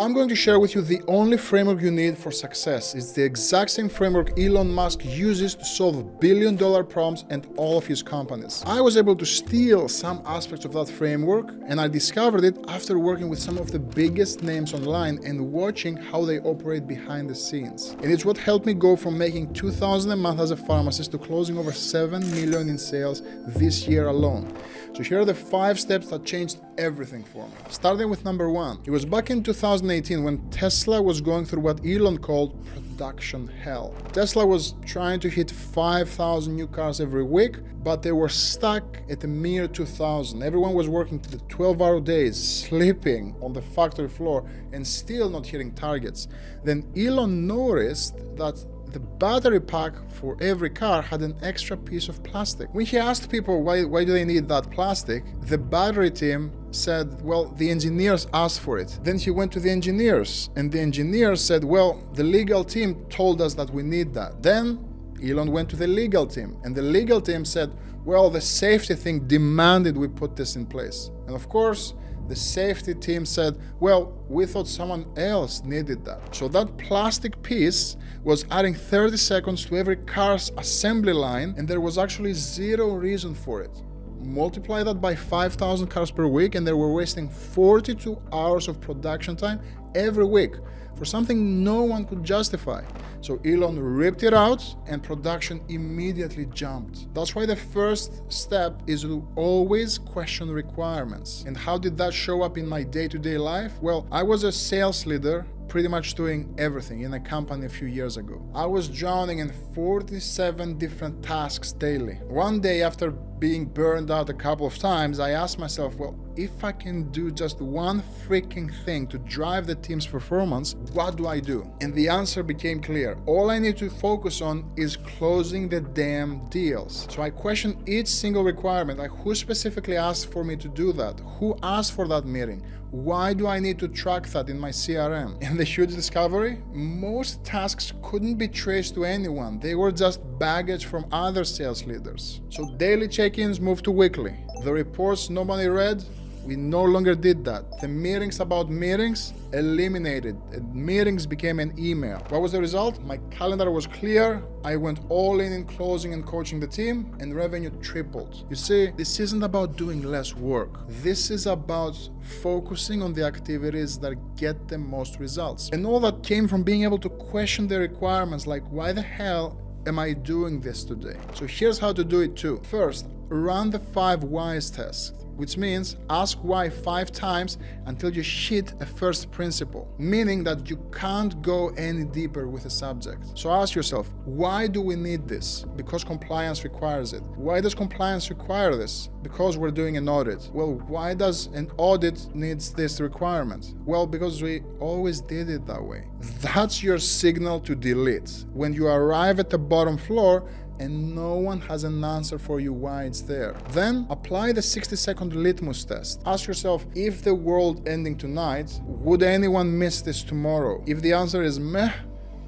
I'm going to share with you the only framework you need for success. It's the exact same framework Elon Musk uses to solve billion-dollar problems and all of his companies. I was able to steal some aspects of that framework, and I discovered it after working with some of the biggest names online and watching how they operate behind the scenes. And it's what helped me go from making $2,000 a month as a pharmacist to closing over $7 million in sales this year alone. So here are the 5 steps that changed everything for me. Starting with number 1. It was back in 2018 when Tesla was going through what Elon called production hell. Tesla was trying to hit 5,000 new cars every week, but they were stuck at a mere 2,000. Everyone was working the 12-hour days, sleeping on the factory floor, and still not hitting targets. Then Elon noticed that the battery pack for every car had an extra piece of plastic. When he asked people why do they need that plastic, the battery team said, well, the engineers asked for it. Then he went to the engineers, and the engineers said, well, the legal team told us that we need that. Then Elon went to the legal team, and the legal team said, well, the safety thing demanded we put this in place. And of course, the safety team said, well, we thought someone else needed that. So that plastic piece was adding 30 seconds to every car's assembly line, and there was actually zero reason for it. Multiply that by 5,000 cars per week, and they were wasting 42 hours of production time every week for something no one could justify. So Elon ripped it out and production immediately jumped. That's why the first step is to always question requirements. And how did that show up in my day-to-day life? Well, I was a sales leader, pretty much doing everything in a company a few years ago. I was drowning in 47 different tasks daily. One day, after being burned out a couple of times, I asked myself, well, if I can do just one freaking thing to drive the team's performance, what do I do? And the answer became clear. All I need to focus on is closing the damn deals. So I questioned each single requirement, like who specifically asked for me to do that? Who asked for that meeting? Why do I need to track that in my CRM? And the huge discovery? Most tasks couldn't be traced to anyone. They were just baggage from other sales leaders. So daily check-ins moved to weekly. The reports nobody read, we no longer did that. The meetings about meetings, eliminated. And meetings became an email. What was the result? My calendar was clear. I went all in closing and coaching the team, and revenue tripled. You see, this isn't about doing less work. This is about focusing on the activities that get the most results. And all that came from being able to question the requirements, like why the hell am I doing this today? So here's how to do it too. First, run the 5 whys test, which means ask why 5 times until you hit a first principle, meaning that you can't go any deeper with a subject. So ask yourself, why do we need this? Because compliance requires it. Why does compliance require this? Because we're doing an audit. Well, why does an audit need this requirement? Well, because we always did it that way. That's your signal to delete. When you arrive at the bottom floor, and no one has an answer for you why it's there. Then apply the 60-second litmus test. Ask yourself, if the world ending tonight, would anyone miss this tomorrow? If the answer is meh,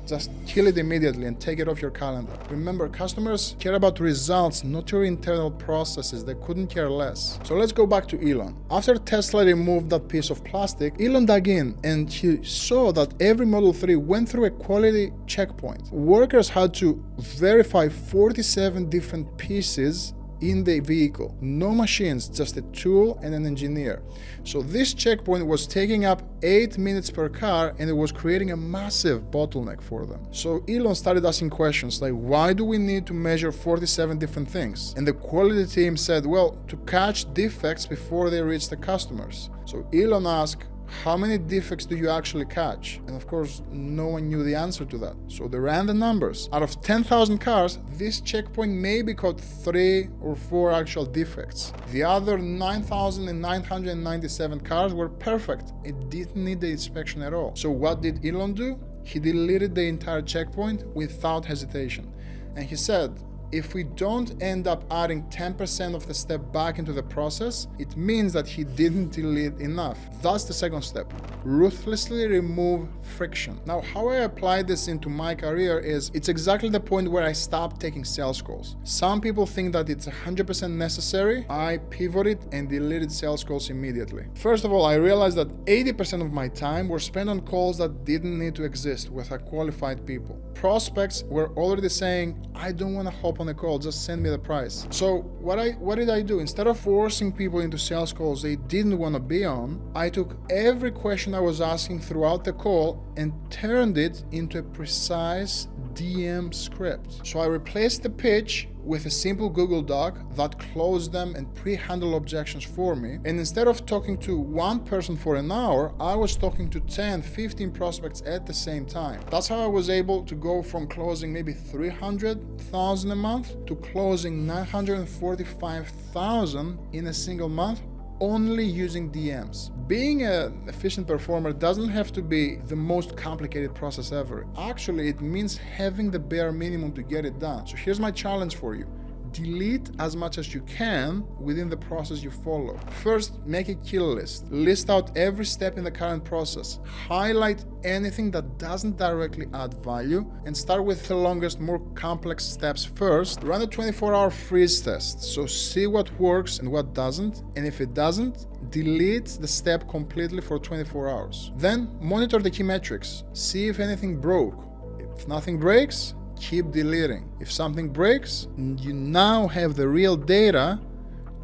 just kill it immediately and take it off your calendar. Remember, customers care about results, not your internal processes. They couldn't care less. So let's go back to Elon. After Tesla removed that piece of plastic, Elon dug in and he saw that every Model 3 went through a quality checkpoint. Workers had to verify 47 different pieces in the vehicle. No machines, just a tool and an engineer. So this checkpoint was taking up 8 minutes per car, and it was creating a massive bottleneck for them. So Elon started asking questions like, why do we need to measure 47 different things? And the quality team said, well, to catch defects before they reach the customers. So Elon asked, how many defects do you actually catch? And of course, no one knew the answer to that. So they ran the numbers. Out of 10,000 cars, this checkpoint maybe caught 3 or 4 actual defects. The other 9,997 cars were perfect. It didn't need the inspection at all. So what did Elon do? He deleted the entire checkpoint without hesitation. And he said, If we don't end up adding 10% of the step back into the process, it means that he didn't delete enough. That's the second step. Ruthlessly remove friction. Now, how I apply this into my career is it's exactly the point where I stopped taking sales calls. Some people think that it's 100% necessary. I pivoted and deleted sales calls immediately. First of all, I realized that 80% of my time were spent on calls that didn't need to exist with qualified people. Prospects were already saying, I don't want to hop on a call, just send me the price. So what did I do? Instead of forcing people into sales calls they didn't want to be on, I took every question I was asking throughout the call and turned it into a precise DM script. So I replaced the pitch with a simple Google Doc that closed them and pre-handled objections for me. And instead of talking to one person for an hour, I was talking to 10, 15 prospects at the same time. That's how I was able to go from closing maybe $300,000 a month to closing $945,000 in a single month, only using DMs. Being an efficient performer doesn't have to be the most complicated process ever. Actually, it means having the bare minimum to get it done. So here's my challenge for you. Delete as much as you can within the process you follow. First, make a kill list. List out every step in the current process. Highlight anything that doesn't directly add value and start with the longest, more complex steps first. Run a 24-hour freeze test. So see what works and what doesn't. And if it doesn't, delete the step completely for 24 hours. Then monitor the key metrics. See if anything broke. If nothing breaks, keep deleting. If something breaks, you now have the real data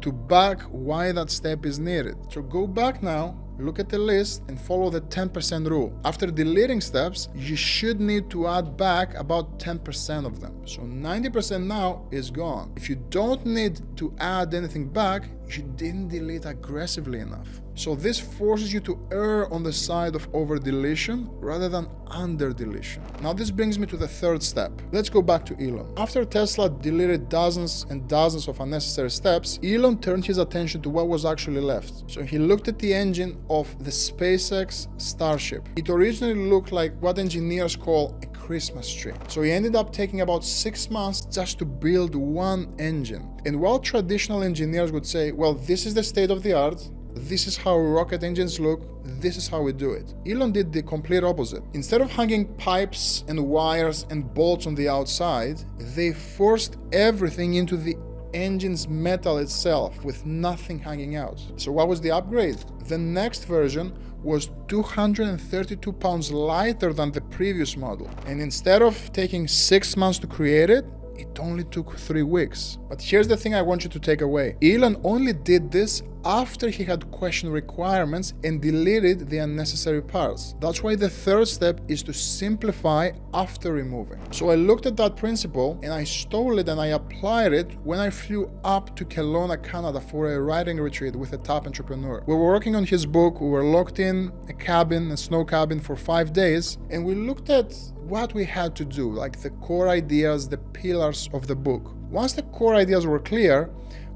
to back why that step is needed. So go back now, look at the list and follow the 10% rule. After deleting steps, you should need to add back about 10% of them. So 90% now is gone. If you don't need to add anything back, you didn't delete aggressively enough. So this forces you to err on the side of over deletion rather than under deletion. Now this brings me to the third step. Let's go back to Elon. After Tesla deleted dozens and dozens of unnecessary steps, Elon turned his attention to what was actually left. So he looked at the engine of the SpaceX Starship. It originally looked like what engineers call a Christmas tree. So he ended up taking about 6 months just to build one engine. And while traditional engineers would say, well, this is the state of the art, this is how rocket engines look, this is how we do it. Elon did the complete opposite. Instead of hanging pipes and wires and bolts on the outside, they forced everything into the engine's metal itself with nothing hanging out. So what was the upgrade? The next version was 232 pounds lighter than the previous model. And instead of taking 6 months to create it, it only took 3 weeks. But here's the thing I want you to take away. Elon only did this after he had questioned requirements and deleted the unnecessary parts. That's why the third step is to simplify after removing. So I looked at that principle and I stole it and I applied it when I flew up to Kelowna, Canada for a writing retreat with a top entrepreneur. We were working on his book, we were locked in a snow cabin for 5 days, and we looked at what we had to do, like the core ideas, the pillars of the book. Once the core ideas were clear,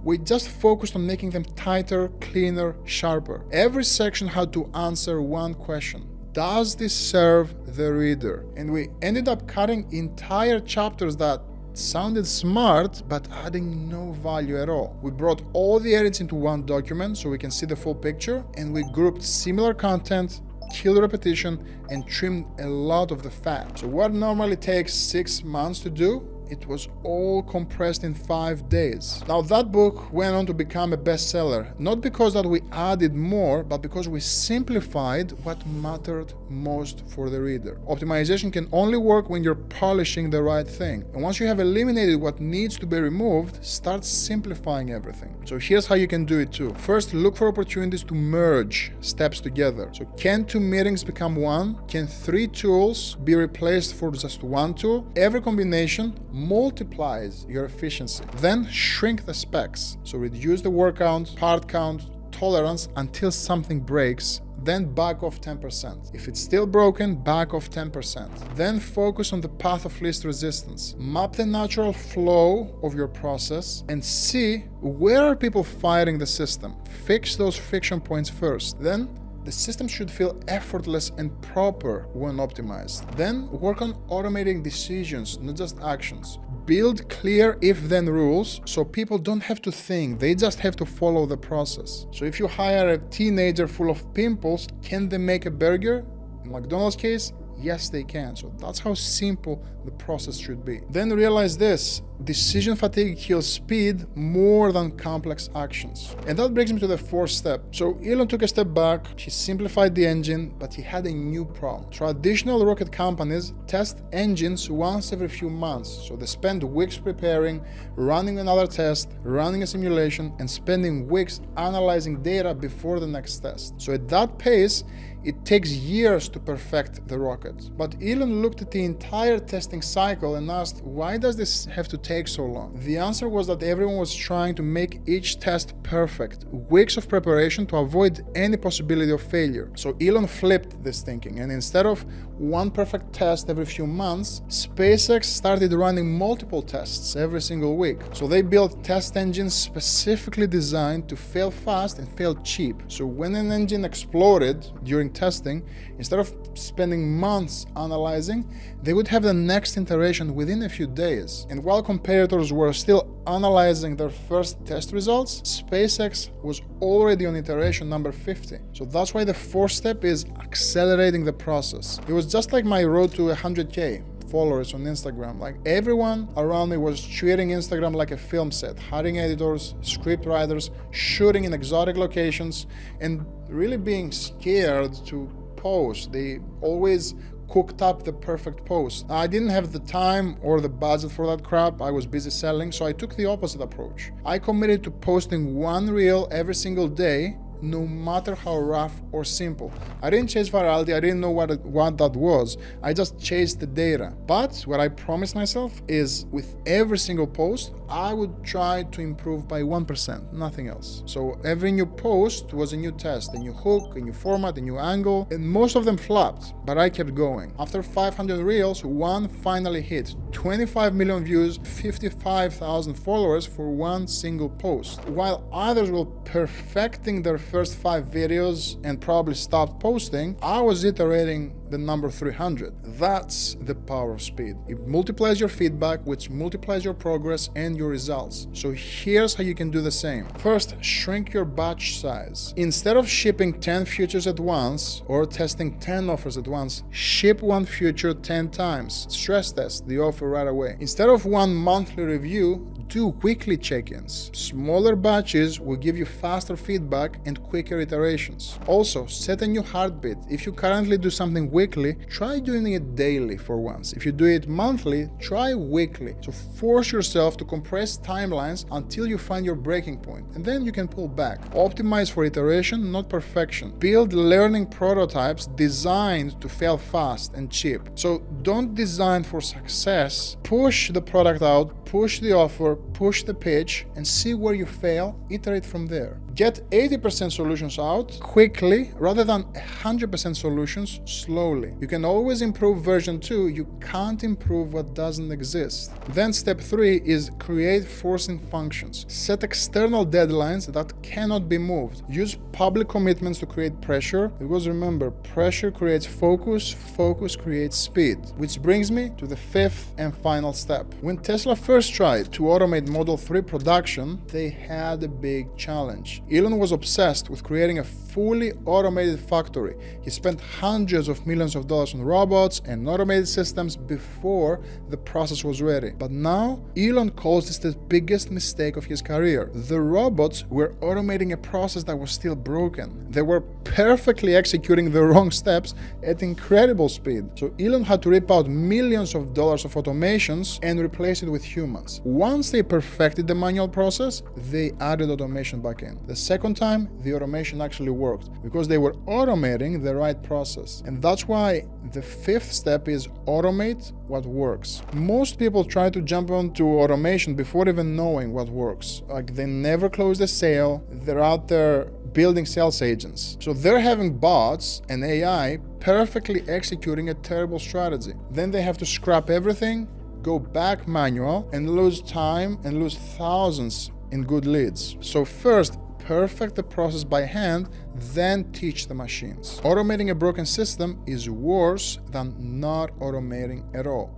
we just focused on making them tighter, cleaner, sharper. Every section had to answer one question. Does this serve the reader? And we ended up cutting entire chapters that sounded smart, but adding no value at all. We brought all the edits into one document so we can see the full picture, and we grouped similar content, killed repetition, and trimmed a lot of the fat. So what normally takes 6 months to do, it was all compressed in 5 days. Now that book went on to become a bestseller, not because that we added more, but because we simplified what mattered most for the reader. Optimization can only work when you're polishing the right thing. And once you have eliminated what needs to be removed, start simplifying everything. So here's how you can do it too. First, look for opportunities to merge steps together. So can 2 meetings become one? Can 3 tools be replaced for just 1 tool? Every combination multiplies your efficiency. Then shrink the specs. So reduce the word count, part count, tolerance until something breaks. Then back off 10%. If it's still broken, back off 10%. Then focus on the path of least resistance. Map the natural flow of your process and see where are people fighting the system. Fix those friction points first. Then the system should feel effortless and proper when optimized. Then work on automating decisions, not just actions. Build clear if-then rules so people don't have to think, they just have to follow the process. So if you hire a teenager full of pimples, can they make a burger? In McDonald's case, yes, they can. So that's how simple the process should be. Then realize this: decision fatigue kills speed more than complex actions. And that brings me to the fourth step. So Elon took a step back, he simplified the engine, but he had a new problem. Traditional rocket companies test engines once every few months. So they spend weeks preparing, running another test, running a simulation, and spending weeks analyzing data before the next test. So at that pace, it takes years to perfect the rocket. But Elon looked at the entire testing cycle and asked, why does this have to take so long? The answer was that everyone was trying to make each test perfect, weeks of preparation to avoid any possibility of failure. So Elon flipped this thinking, and instead of one perfect test every few months, SpaceX started running multiple tests every single week. So they built test engines specifically designed to fail fast and fail cheap. So when an engine exploded during testing, instead of spending months analyzing, they would have the next iteration within a few days. And while competitors were still analyzing their first test results, SpaceX was already on iteration number 50. So that's why the fourth step is accelerating the process. It was just like my road to 100K followers on Instagram. Like, everyone around me was treating Instagram like a film set, hiring editors, script writers, shooting in exotic locations, and really being scared to post. They always cooked up the perfect post. I didn't have the time or the budget for that crap. I was busy selling, so I took the opposite approach. I committed to posting one reel every single day, no matter how rough or simple. I didn't chase virality, I didn't know what that was. I just chased the data. But what I promised myself is, with every single post, I would try to improve by 1%, nothing else. So every new post was a new test, a new hook, a new format, a new angle, and most of them flopped, but I kept going. After 500 reels, one finally hit. 25 million views, 55,000 followers for one single post. While others were perfecting their first 5 videos and probably stopped posting, I was iterating the number 300. That's the power of speed. It multiplies your feedback, which multiplies your progress and your results. So here's how you can do the same. First, shrink your batch size. Instead of shipping 10 futures at once or testing 10 offers at once, ship one future 10 times. Stress test the offer right away. Instead of one monthly review, do weekly check-ins. Smaller batches will give you faster feedback and quicker iterations. Also, set a new heartbeat. If you currently do something weekly, try doing it daily for once. If you do it monthly, try weekly. So force yourself to compress timelines until you find your breaking point, and then you can pull back. Optimize for iteration, not perfection. Build learning prototypes designed to fail fast and cheap. So don't design for success. Push the product out, push the offer, push the pitch, and see where you fail. Iterate from there. Get 80% solutions out quickly rather than 100% solutions slowly. You can always improve version 2, you can't improve what doesn't exist. Then step 3 is create forcing functions. Set external deadlines that cannot be moved. Use public commitments to create pressure, because remember, pressure creates focus, focus creates speed. Which brings me to the fifth and final step. When Tesla first tried to automate Model 3 production, they had a big challenge. Elon was obsessed with creating a fully automated factory. He spent hundreds of millions of dollars on robots and automated systems before the process was ready. But now, Elon calls this the biggest mistake of his career. The robots were automating a process that was still broken. They were perfectly executing the wrong steps at incredible speed. So Elon had to rip out millions of dollars of automations and replace it with humans. Once they perfected the manual process, they added automation back in. The second time, the automation actually worked because they were automating the right process. And that's why the fifth step is automate what works. Most people try to jump onto automation before even knowing what works. Like, they never close the sale, they're out there building sales agents. So they're having bots and AI perfectly executing a terrible strategy. Then they have to scrap everything, go back manual, and lose time and lose thousands in good leads. So first, perfect the process by hand, then teach the machines. Automating a broken system is worse than not automating at all.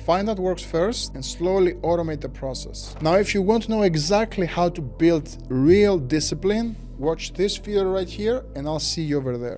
Find what works first and slowly automate the process. Now, if you want to know exactly how to build real discipline, watch this video right here and I'll see you over there.